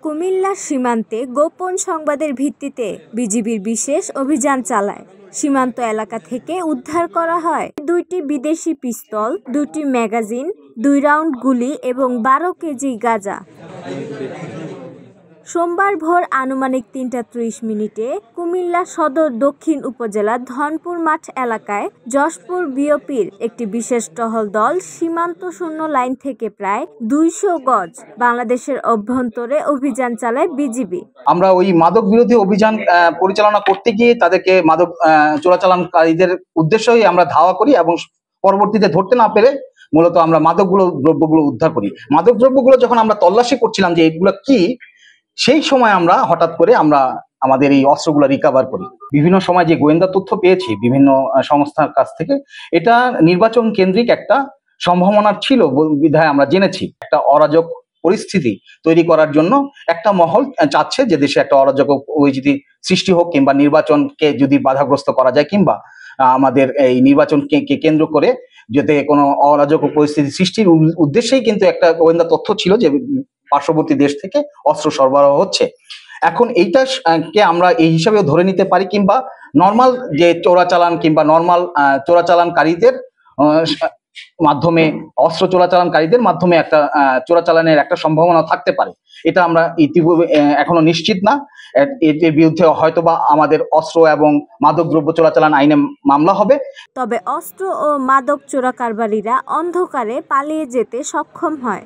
কুমিল্লা সীমান্তে গোপন সংবাদের ভিত্তিতে বিজিবির বিশেষ অভিযান চালায়। সীমান্ত এলাকা থেকে উদ্ধার করা হয় 2টি বিদেশি পিস্তল, 2টি ম্যাগাজিন, 2 রাউন্ড গুলি এবং 12 কেজি গাঁজা। সোমবার ভোর আনুমানিক 3টা 30 মিনিটে কুমিল্লা সদর দক্ষিণ উপজেলার ধনপুর মাঠ এলাকায় যশপুর বিওপির একটি বিশেষ টহল দল সীমান্ত শূন্য লাইন থেকে প্রায় 200 গজ বাংলাদেশের অভ্যন্তরে অভিযান চালায় বিজিবি। আমরা ওই মাদক বিরোধী অভিযান পরিচালনা করতে গিয়ে তাদেরকে মাদক চোরাচালানকারীদের উদ্দেশ্যই আমরা ধাওয়া করি এবং পরবর্তীতে ধরতে না পেরে মূলত আমরা দ্রব্যগুলো উদ্ধার করি। মাদক দ্রব্যগুলো যখন আমরা তল্লাশি করছিলাম যে এগুলো কি, সেই সময় আমরা হঠাৎ করে আমাদের এই অস্ত্রগুলো রিকভার করি। বিভিন্ন সময় যে গোয়েন্দা তথ্য পেয়েছি বিভিন্ন সংস্থার কাছ থেকে, এটা নির্বাচন কেন্দ্রিক একটা সম্ভাবনা ছিল বিধায় আমরা জেনেছি একটা অরাজক পরিস্থিতি তৈরি করার জন্য একটা মহল চাচ্ছে যে দেশে একটা অরাজক পরিস্থিতি সৃষ্টি হোক, কিংবা নির্বাচনকে যদি বাধাগ্রস্ত করা যায়, কিংবা আমাদের এই নির্বাচনকে কেন্দ্র করে যাতে কোনো অরাজক পরিস্থিতি সৃষ্টির উদ্দেশ্যেই কিন্তু একটা গোয়েন্দা তথ্য ছিল যে পার্শ্ববর্তী দেশ থেকে অস্ত্র সরবরাহ হচ্ছে। এখন এইটাকে আমরা এই হিসাবেও ধরে নিতে পারি, কিংবা নর্মাল যে চোরাচালান কিংবা নর্মাল চোরাচালানকারীদের মাধ্যমে অস্ত্র চোরাচালানকারীদের মাধ্যমে একটা চোরাচালানের একটা সম্ভাবনা থাকতে পারে। এটা আমরা ইতিপূর্বে এখনো নিশ্চিত না। এর বিরুদ্ধে হয়তোবা আমাদের অস্ত্র এবং মাদকদ্রব্য চোরাচালান আইনে মামলা হবে। তবে অস্ত্র ও মাদক চোরাকারবারীরা অন্ধকারে পালিয়ে যেতে সক্ষম হয়।